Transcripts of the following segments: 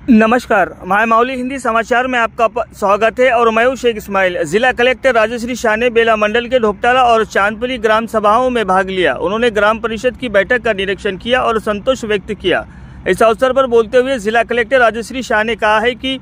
नमस्कार, मायमावली हिंदी समाचार में आपका स्वागत है और मैं हूं शेख इस्माइल। जिला कलेक्टर राजश्री शाह ने बेला मंडल के ढोपटाला और चांदपली ग्राम सभाओं में भाग लिया। उन्होंने ग्राम परिषद की बैठक का निरीक्षण किया और संतोष व्यक्त किया। इस अवसर पर बोलते हुए जिला कलेक्टर राजश्री शाह ने कहा है कि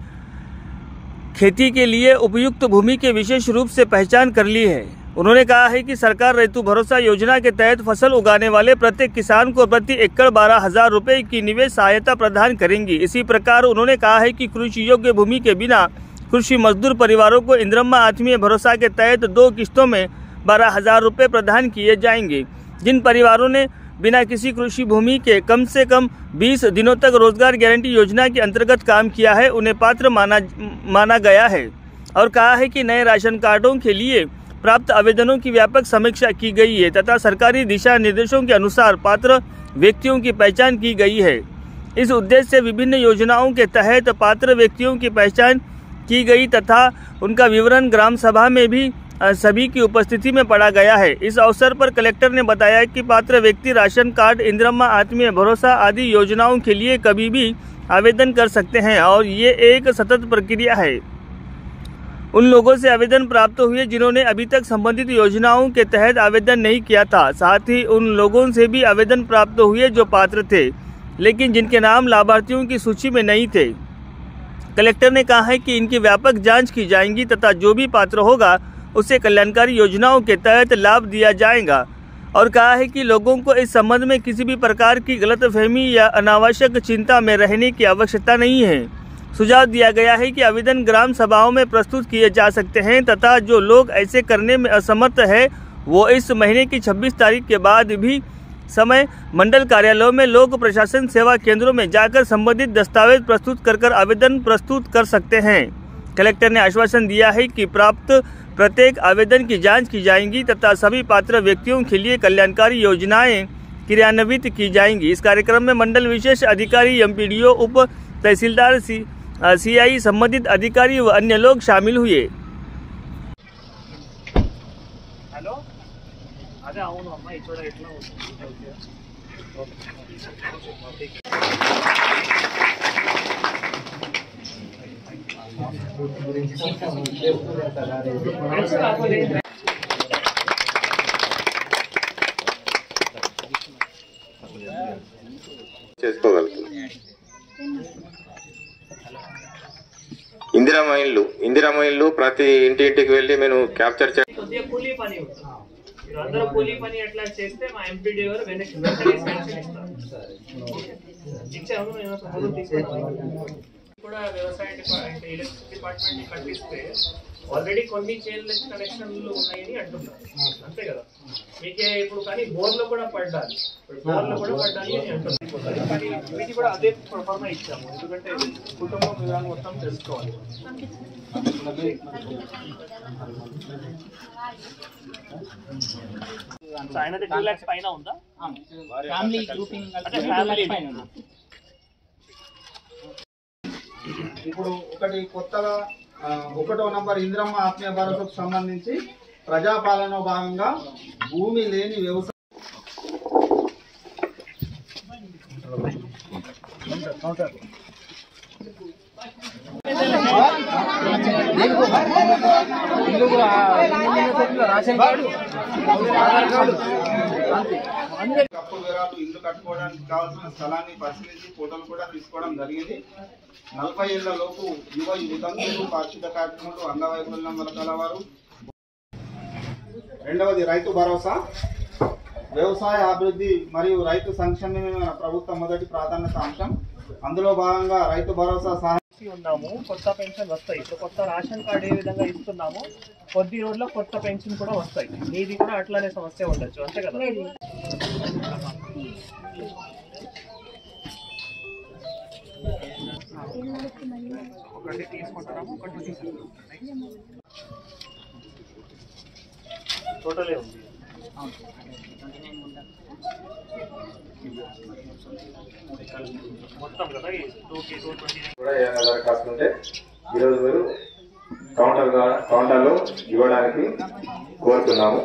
खेती के लिए उपयुक्त भूमि के विशेष रूप से पहचान कर ली है। उन्होंने कहा है कि सरकार ऋतु भरोसा योजना के तहत फसल उगाने वाले प्रत्येक किसान को प्रति एकड़ 12,000 रुपये की निवेश सहायता प्रदान करेंगी। इसी प्रकार उन्होंने कहा है कि कृषि योग्य भूमि के बिना कृषि मजदूर परिवारों को इंदिरा आत्मीय भरोसा के तहत 2 किस्तों में 12,000 रुपये प्रदान किए जाएंगे। जिन परिवारों ने बिना किसी कृषि भूमि के कम से कम 20 दिनों तक रोजगार गारंटी योजना के अंतर्गत काम किया है, उन्हें पात्र माना गया है और कहा है कि नए राशन कार्डों के लिए प्राप्त आवेदनों की व्यापक समीक्षा की गई है तथा सरकारी दिशा निर्देशों के अनुसार पात्र व्यक्तियों की पहचान की गई है। इस उद्देश्य से विभिन्न योजनाओं के तहत पात्र व्यक्तियों की पहचान की गई तथा उनका विवरण ग्राम सभा में भी सभी की उपस्थिति में पढ़ा गया है। इस अवसर पर कलेक्टर ने बताया कि पात्र व्यक्ति राशन कार्ड, इंदिरा आत्मीय भरोसा आदि योजनाओं के लिए कभी भी आवेदन कर सकते हैं और ये एक सतत प्रक्रिया है। उन लोगों से आवेदन प्राप्त हुए जिन्होंने अभी तक संबंधित योजनाओं के तहत आवेदन नहीं किया था। साथ ही उन लोगों से भी आवेदन प्राप्त हुए जो पात्र थे लेकिन जिनके नाम लाभार्थियों की सूची में नहीं थे। कलेक्टर ने कहा है कि इनकी व्यापक जांच की जाएगी तथा जो भी पात्र होगा उसे कल्याणकारी योजनाओं के तहत लाभ दिया जाएगा और कहा है कि लोगों को इस संबंध में किसी भी प्रकार की गलतफहमी या अनावश्यक चिंता में रहने की आवश्यकता नहीं है। सुझाव दिया गया है कि आवेदन ग्राम सभाओं में प्रस्तुत किए जा सकते हैं तथा जो लोग ऐसे करने में असमर्थ है वो इस महीने की 26 तारीख के बाद भी समय मंडल कार्यालयों में लोक प्रशासन सेवा केंद्रों में जाकर संबंधित दस्तावेज प्रस्तुत कर आवेदन प्रस्तुत कर सकते हैं। कलेक्टर ने आश्वासन दिया है कि प्राप्त प्रत्येक आवेदन की जांच की जाएगी तथा सभी पात्र व्यक्तियों के लिए कल्याणकारी योजनाएं क्रियान्वित की जाएंगी। इस कार्यक्रम में मंडल विशेष अधिकारी, एमपीडीओ, उप तहसीलदार, सीआई, संबंधित अधिकारी व अन्य लोग शामिल हुए। हेलो, अरे అవును అమ్మా ఇక్కడ ఎట్లా చేసుకోగలుగుతాం। ఇందిరా మైళ్ళు ప్రతి ఇంటికి వెళ్ళి మేము క్యాప్చర్ కూలీ పని అందరూ కూలీ పని ఎట్లా చేస్తే మా ఎంపీడీ గారు వెంటనే శాంక్షన్ ఇచ్చాము। కూడా వ్యవసాయ డిపార్ట్మెంట్ కట్టిస్తే ఆల్రెడీ కొన్ని చైన్ కనెక్షన్లు ఉన్నాయని అంటున్నారు, అంతే కదా? మీకే ఇప్పుడు కానీ బోర్లో కూడా పడ్డాలి అని అంటున్నారు కానీ వీటి కూడా అదే ప్రొఫార్మా ఇచ్చాము, ఎందుకంటే కుటుంబం విధానం మొత్తం తెలుసుకోవాలి। ఆయనది 2 lakhs పైన ఉందా? ఫ్యామిలీ గ్రూపింగ్ అంటే ఫ్యామిలీ పైన ఉందా? ఇప్పుడు కొత్తగా 1వ నంబర్ ఇందిరమ్మ ఆత్మీయ భరోసాకు సంబంధించి ప్రజాపాలన భాగంగా భూమి లేని వ్యవసాయ అప్పు వివరాలు, ఇల్లు కట్టుకోవడానికి కావాల్సిన స్థలాన్ని పరిశీలించి ఫోటోలు కూడా తీసుకోవడం జరిగింది। 40 ఏళ్ల లోపు యువ వితంతువులు, పారిశుద్ధ కార్మికులు, అంగవైకల్యం కలవారు। రెండవది రైతు భరోసా, వ్యవసాయ అభివృద్ధి మరియు రైతు సంక్షేమమే మన ప్రభుత్వం మొదటి ప్రాధాన్యత అంశం। అందులో భాగంగా రైతు భరోసా సహాయం ఉన్నాము, కొత్త పెన్షన్ వస్తాయి। ఇప్పుడు కొత్త రేషన్ కార్డు ఏ విధంగా ఇస్తున్నామో కొద్ది రోజుల్లో కొత్త పెన్షన్ కూడా వస్తాయి। మీది కూడా అట్లానే సమస్య ఉండొచ్చు, అంతే కదా? ఒకటి తీసుకుంటున్నాము, ఒకటి తీసుకుంటున్నాము, టోటలే ఉంది। మొత్తం కదా కూడా ఏమైనా దరఖాస్తు ఉంటే ఈరోజు మీరు కౌంటర్లో ఇవ్వడానికి కోరుతున్నాము।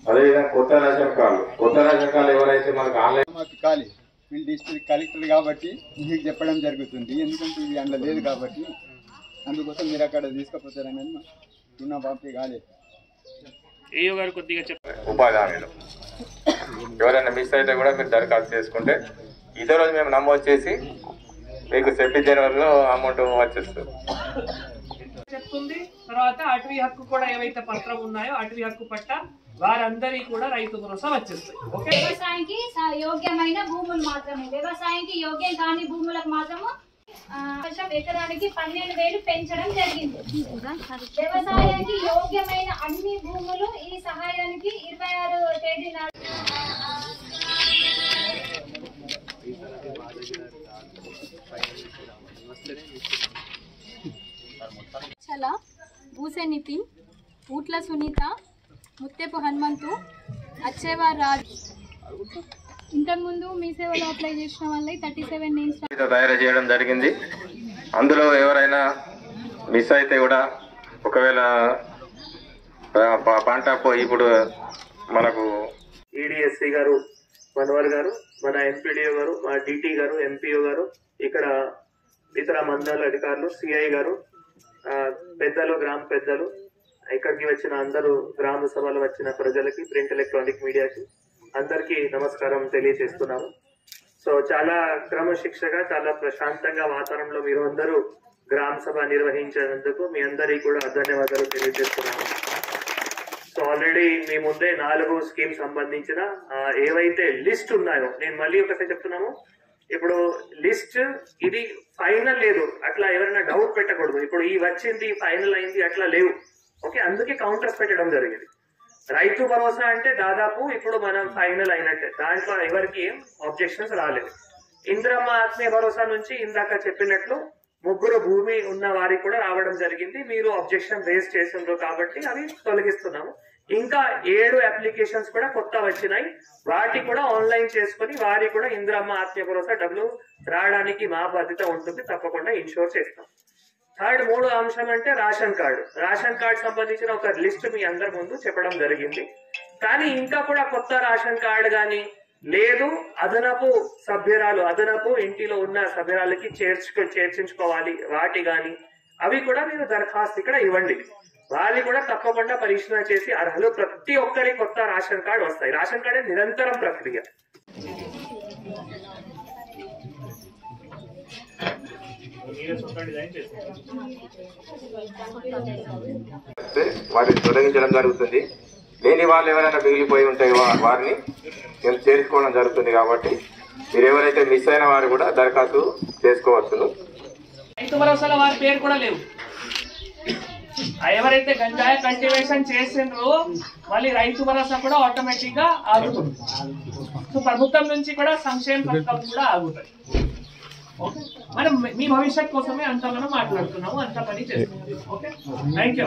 అదేవిధంగా కొత్త రేషన్ కార్డు ఎవరైతే మనకు ఆన్లైన్ నేను డిస్ట్రిక్ట్ కలెక్టర్ కాబట్టి మీకు చెప్పడం జరుగుతుంది. ఎందుకంటే ఇది అందులో లేదు కాబట్టి అందుకోసం మీరు అక్కడ తీసుకుపోతారని రుణ బాపి కాలేదు. ఉపాధి హామీలు ఎవరైనా మిస్ అయితే కూడా మీరు దరఖాస్తు చేసుకుంటే ఇదే రోజు మేము నమోదు చేసి మీకు సెప్టీ జనవరిలో అమౌంట్ వచ్చేస్తుంది. చెప్తుంది. తర్వాత అటవీ హక్కు కూడా ఏవైతే పత్రం ఉన్నాయో అటవీ హక్కు పట్ట వారందరికీ కూడా రైతు భరోసా వచ్చేస్తాయి. వ్యవసాయానికి యోగ్యమైన భూములు మాత్రమే, వ్యవసాయానికి యోగ్యం కాని భూములకు మాత్రము ఎకరానికి 12,000 పెంచడం జరిగింది. వ్యవసాయానికి యోగ్యమైన అన్ని భూములు ఈ సహాయానికి 26 తేదీ నాడు చల బూసె నితిన్, ఊట్ల సునీత, ముత్తెపు హనుమంతు, అచ్చేవార్ రాజ్. ఇంతకుముందు మీ సేవలో అప్లై చేసిన వాళ్ళకి 37 నేమ్స్ తయారు చేయడం జరిగింది. అందులో ఎవరైనా మిస్ అయితే కూడా ఒకవేళ పంట ఇప్పుడు మనకు ఈడిఎస్సి గారు మనవర్ గారు, మన ఎంపీడీఓ గారు, మా డిటి గారు, ఎంపీఓ గారు, ఇక్కడ ఇతర మండల అధికారులు, సిఐ గారు, పెద్దలు, గ్రామ పెద్దలు, ఇక్కడికి వచ్చిన అందరూ, గ్రామ సభలో వచ్చిన ప్రజలకి, ప్రింట్ ఎలక్ట్రానిక్ మీడియాకి అందరికీ నమస్కారం తెలియజేస్తున్నాము. సో చాలా క్రమశిక్షగా, చాలా ప్రశాంతంగా వాతావరణంలో మీరు అందరూ గ్రామ సభ నిర్వహించినందుకు మీ అందరికీ కూడా ధన్యవాదాలు తెలియజేస్తున్నాము. సో ఆల్రెడీ మీ ముందే 4 స్కీమ్ సంబంధించిన ఏవైతే లిస్ట్ ఉన్నాయో, నేను మళ్ళీ ఒకసారి చెప్తున్నాము, ఇప్పుడు లిస్ట్ ఇది ఫైనల్ లేదు, అట్లా ఎవరైనా డౌట్ పెట్టకూడదు. ఇప్పుడు ఈ వచ్చింది ఫైనల్ అయింది అట్లా లేవు. ఓకే, అందుకే కౌంటర్స్ పెట్టడం జరిగింది. రైతు భరోసా అంటే దాదాపు ఇప్పుడు మనం ఫైనల్ అయినట్టే, దాంట్లో ఎవరికి ఏం ఆబ్జెక్షన్స్ రాలేదు. ఇందిరమ్మ ఆత్మీయ భరోసా నుంచి ఇందాక చెప్పినట్లు 3 భూమి ఉన్న వారికి కూడా రావడం జరిగింది. మీరు ఆబ్జెక్షన్ రేజ్ చేసిండ్రు కాబట్టి అవి తొలగిస్తున్నాము. ఇంకా 7 అప్లికేషన్స్ కూడా కొత్త వచ్చినాయి, వాటి కూడా ఆన్లైన్ చేసుకుని వారికి కూడా ఇందిరమ్మ ఆత్మీయ భరోసా డబ్బులు రావడానికి మా బాధ్యత ఉంటుంది, తప్పకుండా ఇన్షూర్ చేస్తాం. థర్డ్ 3వ అంశం అంటే రేషన్ కార్డు. రేషన్ కార్డు సంబంధించిన ఒక లిస్ట్ మీ అందరి ముందు చెప్పడం జరిగింది. కానీ ఇంకా కూడా కొత్త రేషన్ కార్డు గాని లేదు, అదనపు సభ్యురాలు, అదనపు ఇంటిలో ఉన్న సభ్యురాలకి చేర్చించుకోవాలి వాటి గాని, అవి కూడా మీరు దరఖాస్తు ఇక్కడ ఇవ్వండి. వాళ్ళు కూడా తప్పకుండా పరిశీలన చేసి అర్హులు ప్రతి ఒక్కరి కొత్త రేషన్ కార్డు వస్తాయి. రేషన్ కార్డు నిరంతరం ప్రక్రియ. వాటిని తొలగించడం జరుగుతుంది. లేని వాళ్ళు ఎవరైనా మిగిలిపోయి ఉంటే వారిని మేము చేర్చుకోవడం జరుగుతుంది. కాబట్టి మీరు ఎవరైతే మిస్ అయిన వారు కూడా దరఖాస్తు చేసుకోవచ్చును. రైతు భరోసాలో వారి పేరు కూడా లేవు. ఎవరైతే గంజాయి కల్టివేషన్ చేసిండ్రో మళ్ళీ రైతు భరోసా కూడా ఆటోమేటిక్ గా ఆగుతుంది. సో ప్రభుత్వం నుంచి కూడా సంక్షేమ పథకం కూడా ఆగుతాయి. మనం మీ భవిష్యత్ కోసమే అంత మనం మాట్లాడుతున్నాము, అంత పని చేస్తున్నాము. Okay, thank you.